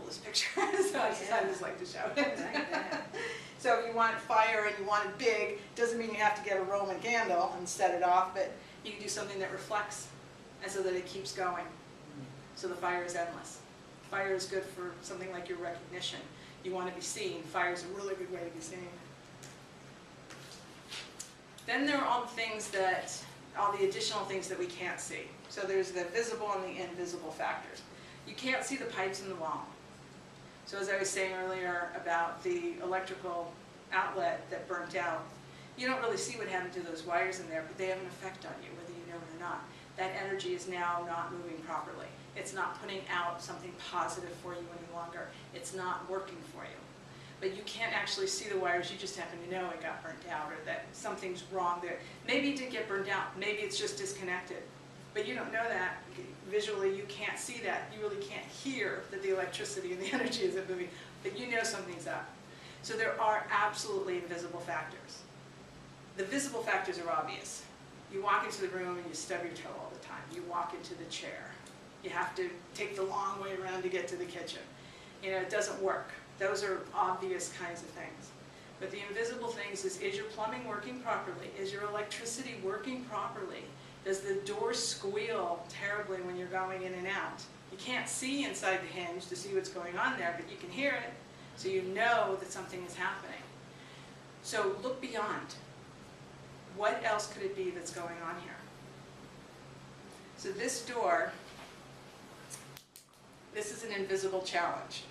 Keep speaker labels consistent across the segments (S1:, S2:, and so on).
S1: this picture, so I just like to show it. So if you want fire and you want it big, doesn't mean you have to get a Roman candle and set it off, but you can do something that reflects, and so that it keeps going. So the fire is endless. Fire is good for something like your recognition. You want to be seen. Fire is a really good way to be seen. Then there are all the additional things that we can't see. So there's the visible and the invisible factors. You can't see the pipes in the wall. So as I was saying earlier about the electrical outlet that burnt out, you don't really see what happened to those wires in there, but they have an effect on you, whether you know it or not. That energy is now not moving properly. It's not putting out something positive for you any longer. It's not working for you. But you can't actually see the wires, you just happen to know it got burnt out or that something's wrong there. Maybe it did get burnt out, maybe it's just disconnected. But you don't know that. Visually, you can't see that. You really can't hear that the electricity and the energy isn't moving, but you know something's up. So there are absolutely invisible factors. The visible factors are obvious. You walk into the room and you stub your toe all the time. You walk into the chair. You have to take the long way around to get to the kitchen. You know, it doesn't work. Those are obvious kinds of things. But the invisible things is your plumbing working properly? Is your electricity working properly? Does the door squeal terribly when you're going in and out? You can't see inside the hinge to see what's going on there, but you can hear it, so you know that something is happening. So look beyond. What else could it be that's going on here? So this door, this is an invisible challenge.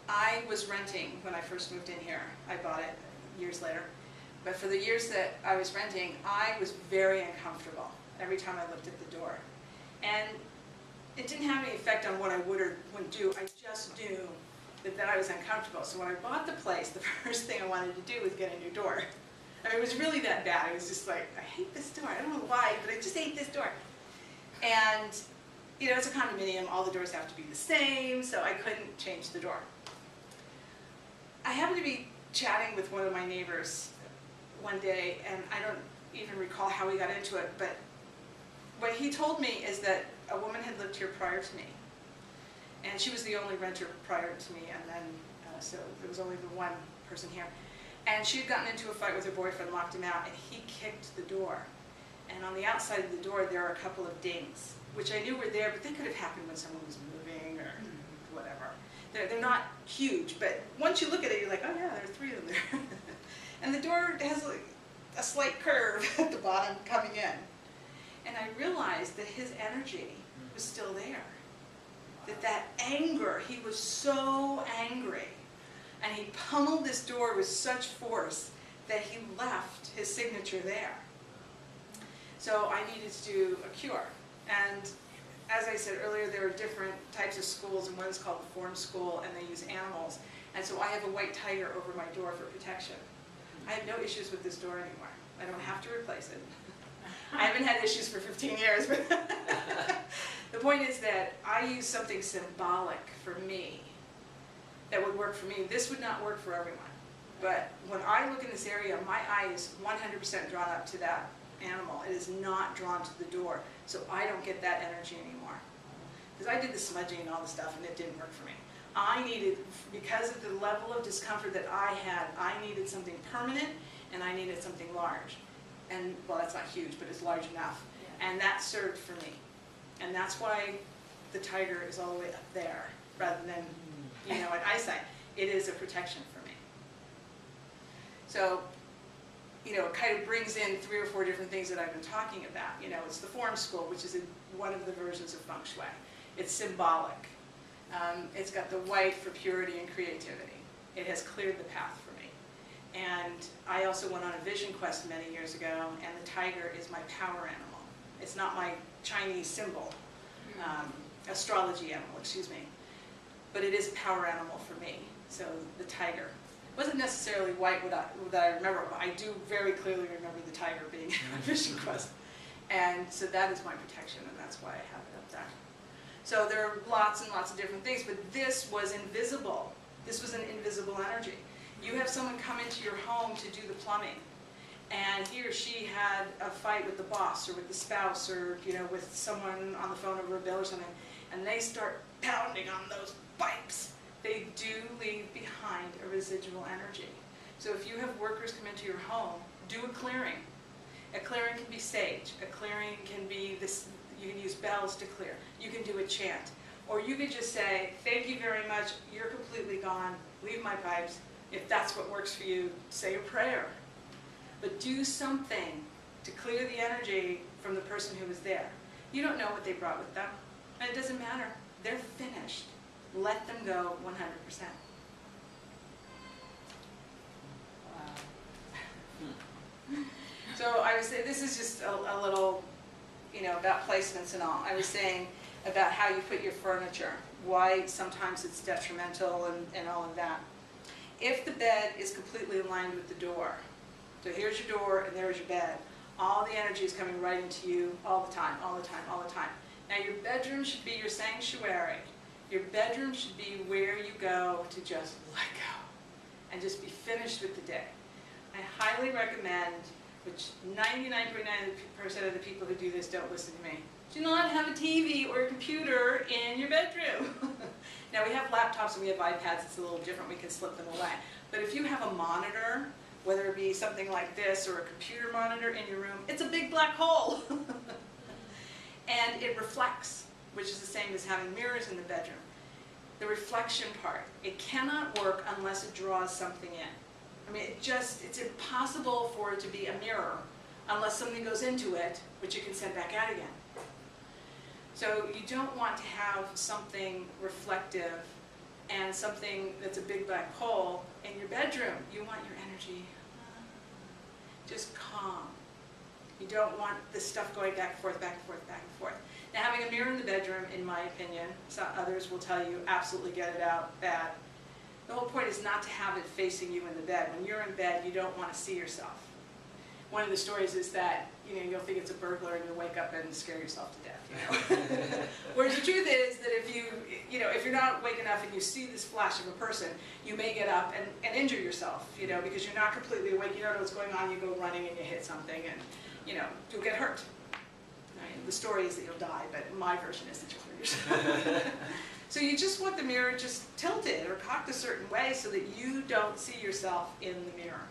S1: I was renting when I first moved in here. I bought it years later. But for the years that I was renting, I was very uncomfortable every time I looked at the door. And it didn't have any effect on what I would or wouldn't do. I just knew that I was uncomfortable. So when I bought the place, the first thing I wanted to do was get a new door. I mean, it was really that bad. It was just like, I hate this door. I don't know why, but I just hate this door. And, you know, it's a condominium. All the doors have to be the same, so I couldn't change the door. I happened to be chatting with one of my neighbors one day, and I don't even recall how we got into it, but what he told me is that a woman had lived here prior to me. And she was the only renter prior to me, and then, so there was only the one person here. And she had gotten into a fight with her boyfriend, locked him out, and he kicked the door. And on the outside of the door, there are a couple of dings, which I knew were there, but they could have happened when someone was moving or whatever. They're not huge, but once you look at it, you're like, oh yeah, there are 3 of them there. And the door has a slight curve at the bottom coming in. And I realized that his energy was still there. That anger, he was so angry. And he pummeled this door with such force that he left his signature there. So I needed to do a cure. And as I said earlier, there are different types of schools, and one's called the Form School, and they use animals. And so I have a white tiger over my door for protection. I have no issues with this door anymore. I don't have to replace it. I haven't had issues for 15 years, but the point is that I use something symbolic for me that would work for me. This would not work for everyone. But when I look in this area, my eye is 100% drawn up to that animal. It is not drawn to the door, so I don't get that energy anymore. Because I did the smudging and all the stuff, and it didn't work for me. I needed, because of the level of discomfort that I had, I needed something permanent, and I needed something large. And, well, that's not huge, but it's large enough. Yeah. And that served for me. And that's why the tiger is all the way up there, rather than, you know, at eyesight. It is a protection for me. So, you know, it kind of brings in 3 or 4 different things that I've been talking about. You know, it's the Form School, which is one of the versions of Feng Shui. It's symbolic. It's got the white for purity and creativity. It has cleared the path for me. And I also went on a vision quest many years ago, and the tiger is my power animal. It's not my Chinese symbol, astrology animal, excuse me. But it is a power animal for me, so the tiger. It wasn't necessarily white that I remember, but I do very clearly remember the tiger being in my vision quest. And so that is my protection, and that's why I have it up there. So there are lots and lots of different things, but this was invisible. This was an invisible energy. You have someone come into your home to do the plumbing, and he or she had a fight with the boss or with the spouse or, you know, with someone on the phone over a bill or something, and they start pounding on those pipes. residual energy. So if you have workers come into your home, do a clearing. A clearing can be sage. A clearing can be this, you can use bells to clear. You can do a chant. Or you could just say, thank you very much, you're completely gone, leave my pipes. If that's what works for you, say a prayer. But do something to clear the energy from the person who was there. You don't know what they brought with them, and it doesn't matter. They're finished. Let them go 100%.
S2: Wow.
S1: So I was saying, this is just a little, about placements and all. I was saying about how you put your furniture, why sometimes it's detrimental and all of that. If the bed is completely aligned with the door, so here's your door and there's your bed, all the energy is coming right into you all the time, all the time, all the time. Now your bedroom should be your sanctuary. Your bedroom should be where you go to just let go and just be finished with the day. I highly recommend, which 99.9% of the people who do this don't listen to me, do not have a TV or a computer in your bedroom. Now we have laptops and we have iPads, it's a little different, we can slip them away. But if you have a monitor, whether it be something like this or a computer monitor in your room, it's a big black hole. And it reflects, which is the same as having mirrors in the bedroom. The reflection part, it cannot work unless it draws something in. I mean, it's impossible for it to be a mirror unless something goes into it, which you can send back out again. So you don't want to have something reflective and something that's a big black hole in your bedroom. You want your energy just calm. You don't want this stuff going back and forth, back and forth, back and forth. Now having a mirror in the bedroom, in my opinion, others will tell you absolutely get it out, bad. The whole point is not to have it facing you in the bed. When you're in bed, you don't want to see yourself. One of the stories is that you'll think it's a burglar and you'll wake up and scare yourself to death. Whereas the truth is that if you're not awake enough and you see this flash of a person, you may get up and injure yourself, because you're not completely awake. You don't know what's going on. You go running and you hit something, and you'll get hurt. I mean, the story is that you'll die, but my version is that you'll hurt yourself. So you just want the mirror just tilted or cocked a certain way so that you don't see yourself in the mirror.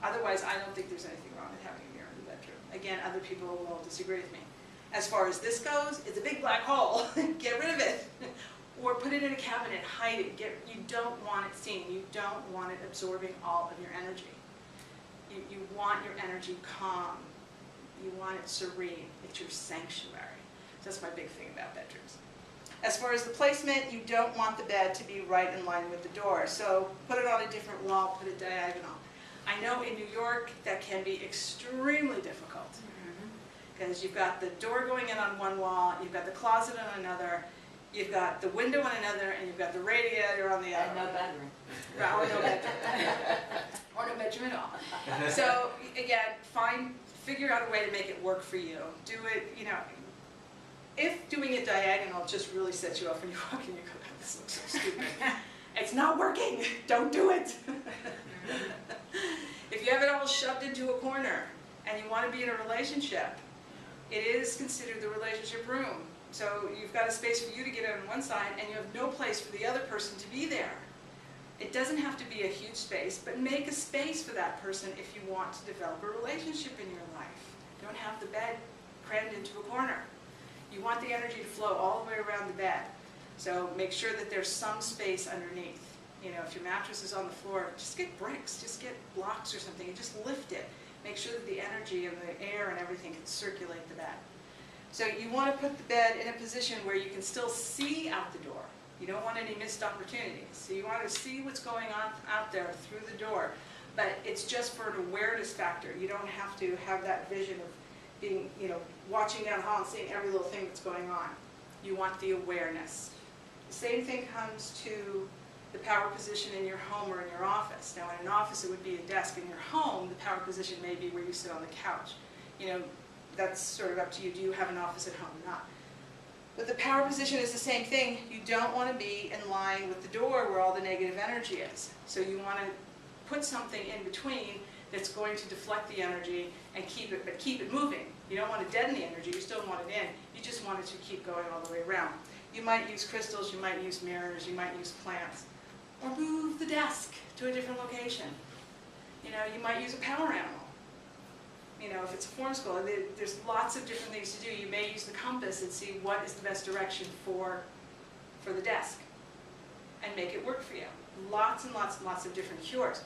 S1: Otherwise, I don't think there's anything wrong with having a mirror in the bedroom. Again, other people will disagree with me. As far as this goes, it's a big black hole. Get rid of it. Or put it in a cabinet, hide it. You don't want it seen. You don't want it absorbing all of your energy. You want your energy calm. You want it serene. It's your sanctuary. So that's my big thing about bedrooms. As far as the placement, you don't want the bed to be right in line with the door. So put it on a different wall, put it diagonal. I know in New York that can be extremely difficult because you've got the door going in on one wall, you've got the closet on another, you've got the window on another, and you've got the radiator on the other.
S2: And no bedroom.
S1: Or no bedroom. Or no bedroom at all. So again, figure out a way to make it work for you. Do it, if doing it diagonal just really sets you off when you walk in, you go, God, this looks so stupid. It's not working. Don't do it. If you have it all shoved into a corner and you want to be in a relationship, it is considered the relationship room. So you've got a space for you to get on one side and you have no place for the other person to be there. It doesn't have to be a huge space, but make a space for that person if you want to develop a relationship in your life. Don't have the bed crammed into a corner. You want the energy to flow all the way around the bed. So make sure that there's some space underneath. If your mattress is on the floor, just get bricks, just get blocks or something, and just lift it. Make sure that the energy and the air and everything can circulate the bed. So you want to put the bed in a position where you can still see out the door. You don't want any missed opportunities. So you want to see what's going on out there through the door. But it's just for an awareness factor. You don't have to have that vision of being, watching down the hall and seeing every little thing that's going on. You want the awareness. The same thing comes to the power position in your home or in your office. Now in an office it would be a desk. In your home, the power position may be where you sit on the couch. That's sort of up to you. Do you have an office at home or not? But the power position is the same thing. You don't want to be in line with the door where all the negative energy is. So you want to put something in between that's going to deflect the energy and keep it moving. You don't want to deaden the energy, you still want it in. You just want it to keep going all the way around. You might use crystals, you might use mirrors, you might use plants. Or move the desk to a different location. You know, you might use a power animal. You know, if it's a form school, there's lots of different things to do. You may use the compass and see what is the best direction for the desk and make it work for you. Lots and lots and lots of different cures.